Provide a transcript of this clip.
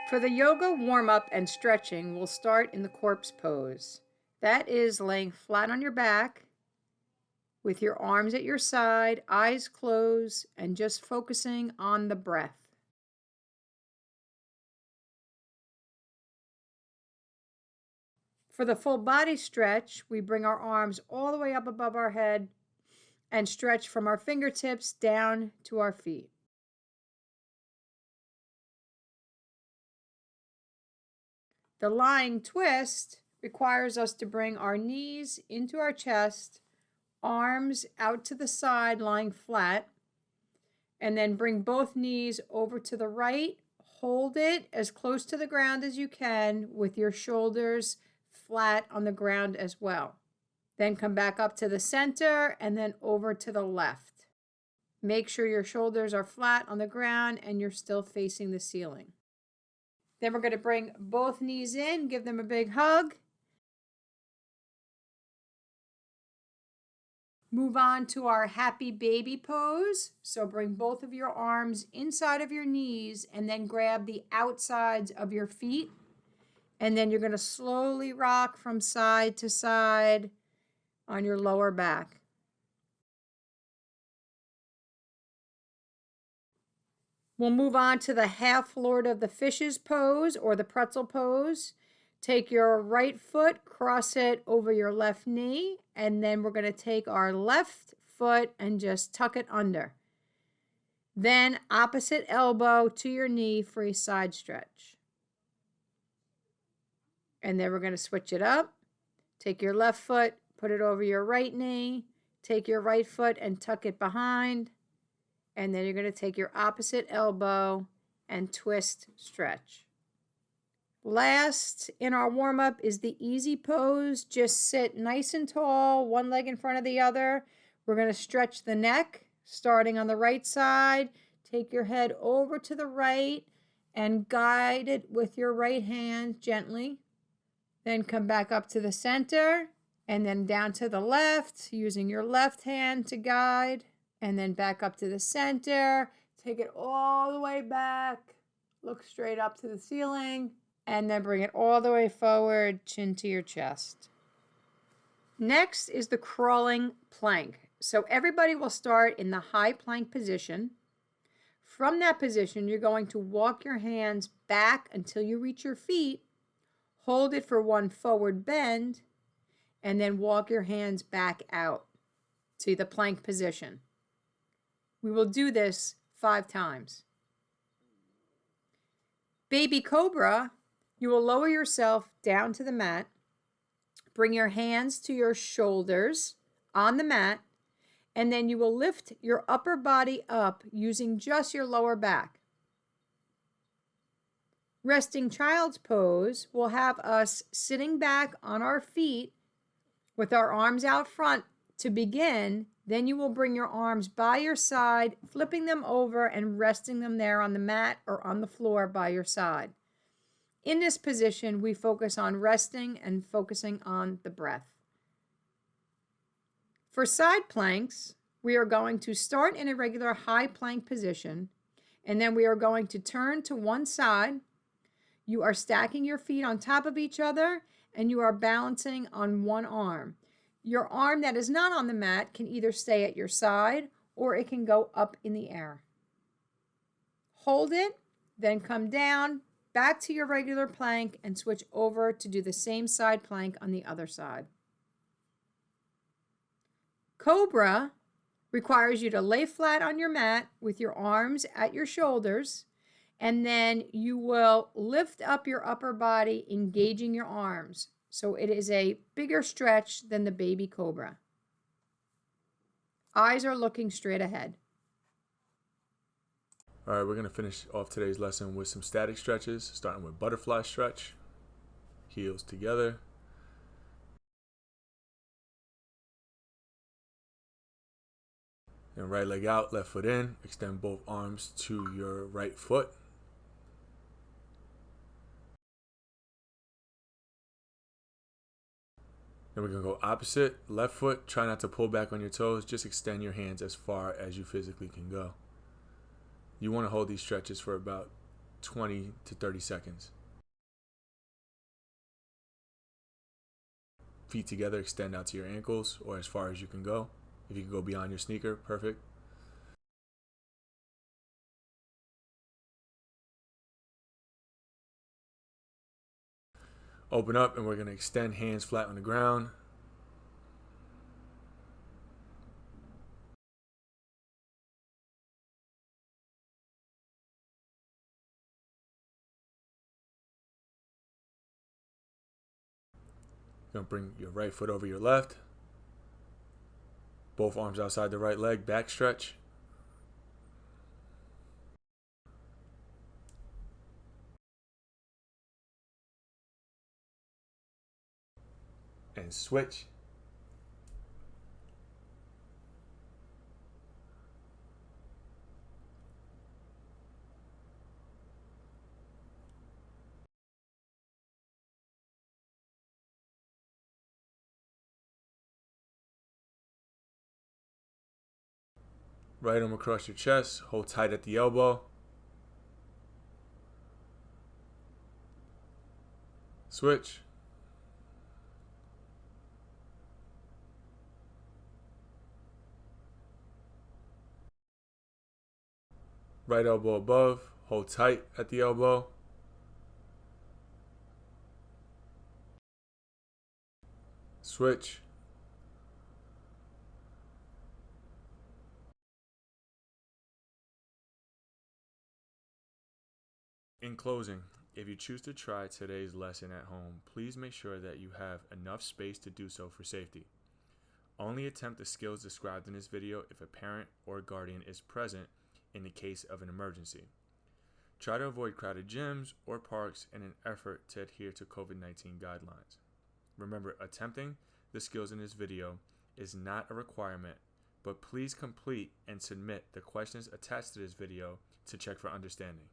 For the yoga warm-up and stretching, we'll start in the corpse pose. That is laying flat on your back with your arms at your side, eyes closed, and just focusing on the breath. For the full body stretch, we bring our arms all the way up above our head and stretch from our fingertips down to our feet. The lying twist requires us to bring our knees into our chest, arms out to the side, lying flat, and then bring both knees over to the right. Hold it as close to the ground as you can with your shoulders flat on the ground as well. Then come back up to the center and then over to the left. Make sure your shoulders are flat on the ground and you're still facing the ceiling. Then we're going to bring both knees in, give them a big hug. Move on to our happy baby pose. So bring both of your arms inside of your knees and then grab the outsides of your feet. And then you're going to slowly rock from side to side on your lower back. We'll move on to the half Lord of the Fishes pose or the pretzel pose. Take your right foot, cross it over your left knee, and then we're going to take our left foot and just tuck it under. Then opposite elbow to your knee for a side stretch. And then we're going to switch it up. Take your left foot, put it over your right knee, take your right foot and tuck it behind. And then you're going to take your opposite elbow and twist, stretch. Last in our warm-up is the easy pose. Just sit nice and tall, one leg in front of the other. We're going to stretch the neck, starting on the right side. Take your head over to the right and guide it with your right hand gently. Then come back up to the center and then down to the left, using your left hand to guide. And then back up to the center. Take it all the way back. Look straight up to the ceiling. And then bring it all the way forward, chin to your chest. Next is the crawling plank. So everybody will start in the high plank position. From that position, you're going to walk your hands back until you reach your feet. Hold it for one forward bend. And then walk your hands back out to the plank position. We will do this 5 times. Baby Cobra, you will lower yourself down to the mat. Bring your hands to your shoulders on the mat, and then you will lift your upper body up using just your lower back. Resting child's pose will have us sitting back on our feet with our arms out front to begin. Then you will bring your arms by your side, flipping them over and resting them there on the mat or on the floor by your side. In this position, we focus on resting and focusing on the breath. For side planks, we are going to start in a regular high plank position, and then we are going to turn to one side. You are stacking your feet on top of each other, and you are balancing on one arm. Your arm that is not on the mat can either stay at your side or it can go up in the air. Hold it, then come down, back to your regular plank and switch over to do the same side plank on the other side. Cobra requires you to lay flat on your mat with your arms at your shoulders, and then you will lift up your upper body, engaging your arms. So it is a bigger stretch than the baby cobra. Eyes are looking straight ahead. All right, we're going to finish off today's lesson with some static stretches, starting with butterfly stretch. Heels together. And right leg out, left foot in. Extend both arms to your right foot. Then we're going to go opposite, left foot. Try not to pull back on your toes. Just extend your hands as far as you physically can go. You want to hold these stretches for about 20 to 30 seconds. Feet together, extend out to your ankles or as far as you can go. If you can go beyond your sneaker, perfect. Open up and we're going to extend hands flat on the ground. You're going to bring your right foot over your left. Both arms outside the right leg, back stretch. And switch. Right arm across your chest, hold tight at the elbow. Switch. Right elbow above, hold tight at the elbow. Switch. In closing, if you choose to try today's lesson at home, please make sure that you have enough space to do so for safety. Only attempt the skills described in this video if a parent or guardian is present in the case of an emergency. Try to avoid crowded gyms or parks in an effort to adhere to COVID-19 guidelines. Remember, attempting the skills in this video is not a requirement, but please complete and submit the questions attached to this video to check for understanding.